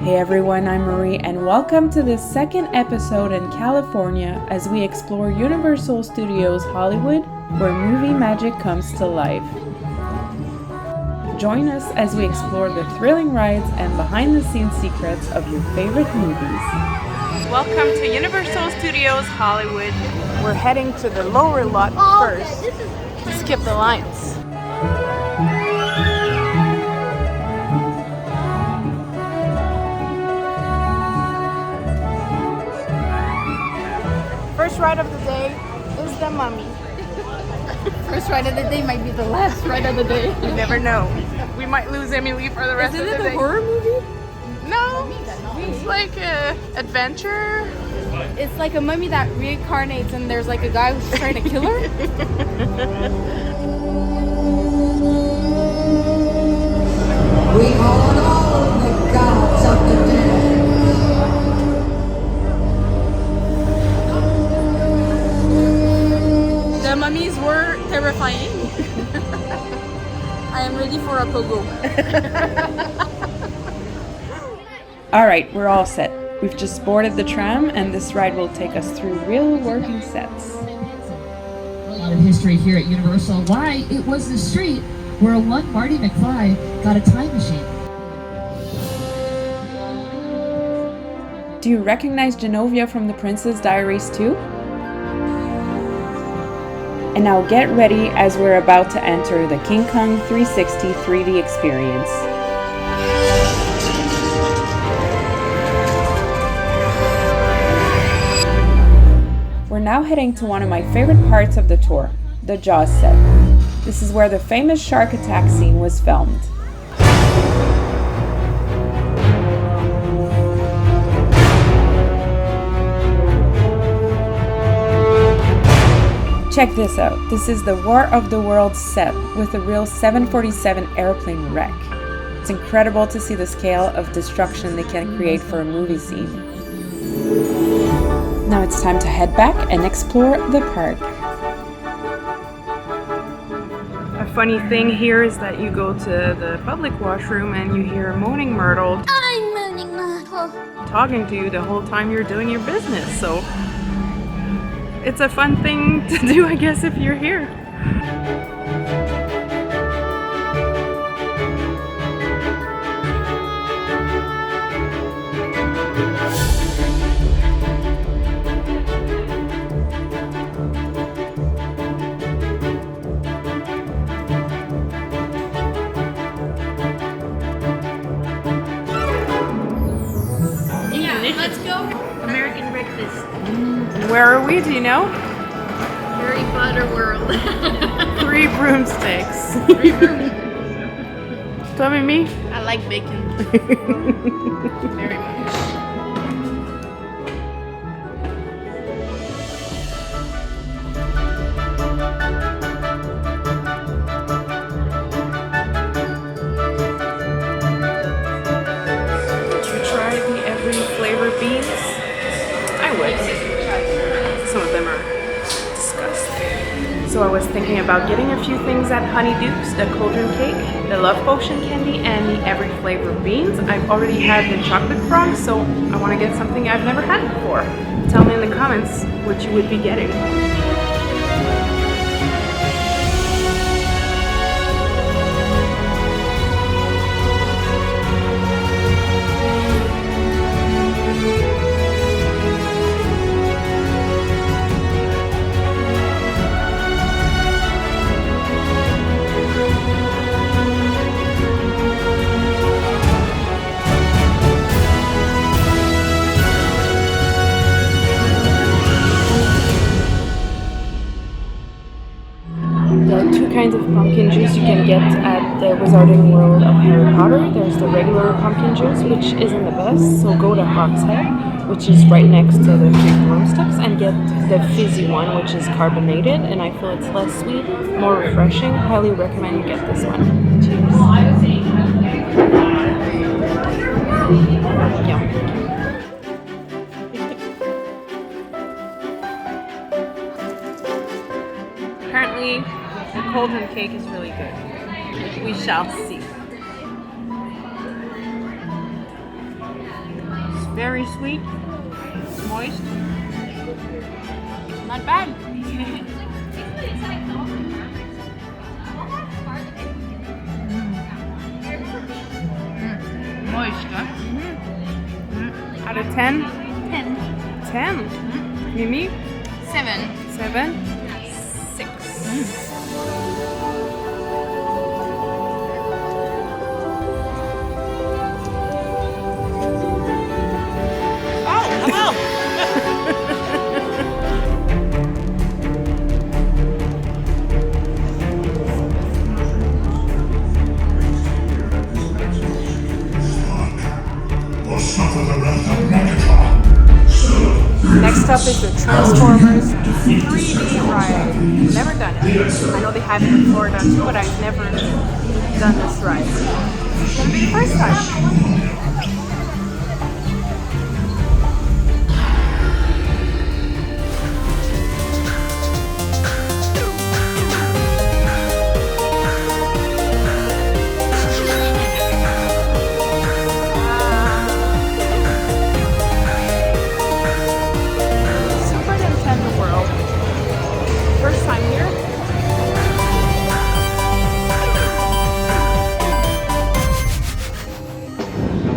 Hey everyone, I'm Marie and welcome to the second episode in California as we explore Universal Studios Hollywood, where movie magic comes to life. Join us as we explore the thrilling rides and behind-the-scenes secrets of your favorite movies. Welcome to Universal Studios Hollywood. We're heading to the lower lot first to skip the lines. First ride of the day is the Mummy. First ride of the day might be the last ride of the day. You never know. We might lose Mlle for the rest of the day. Isn't it a horror movie? No, it's like an adventure. It's like a mummy that reincarnates and there's like a guy who's trying to kill her. We call on all the gods of the dead. The mummies were terrifying. I am ready for a pogo. Alright, we're all set. We've just boarded the tram and this ride will take us through real working sets. A lot of history here at Universal. Why it was the street where one Marty McFly got a time machine. Do you recognize Genovia from The Princess Diaries too? And now get ready as we're about to enter the King Kong 360 3D experience. We're now heading to one of my favorite parts of the tour, the Jaws set. This is where the famous shark attack scene was filmed. Check this out. This is the War of the Worlds set with a real 747 airplane wreck. It's incredible to see the scale of destruction they can create for a movie scene. Now it's time to head back and explore the park. A funny thing here is that you go to the public washroom and you hear Moaning Myrtle I'm Moaning Myrtle. talking to you the whole time you're doing your business, so it's a fun thing to do, I guess, if you're here. Let's go. American breakfast. Where are we? Do you know? Harry Potter world. 3 broomsticks. Tommy and me? I like bacon. Very much. Did you try the every flavor beans? I would. Some of them are disgusting. So I was thinking about getting a few things at Honeydukes, the cauldron cake, the love potion candy, and the every flavor beans. I've already had the chocolate frog, so I want to get something I've never had before. Tell me in the comments what you would be getting. Kinds of pumpkin juice you can get at the Wizarding World of Harry Potter. There's the regular pumpkin juice, which isn't the best, so go to Hogshead, which is right next to the 3 broomsticks, and get the fizzy one, which is carbonated, and I feel it's less sweet, more refreshing. Highly recommend you get this one. Cheers. Yum. Apparently, the cauldron cake is really good. We shall see. Very sweet, moist. Not bad. Moist, huh? Out of 10? 10. 10. Mimi? 7. 7. 6. Oh, hello. Next up is the Transformers 3D ride. Never done it. I know they have it in Florida too, but I've never done this ride. It's gonna be the first time. First time here.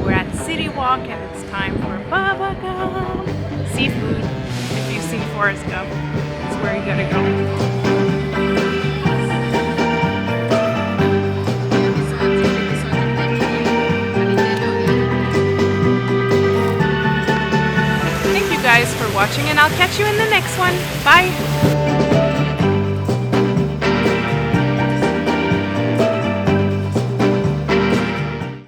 We're at City Walk and it's time for Bubba Gump. Seafood. If you've seen Forrest Gump, it's where you gotta go. Thank you guys for watching and I'll catch you in the next one. Bye!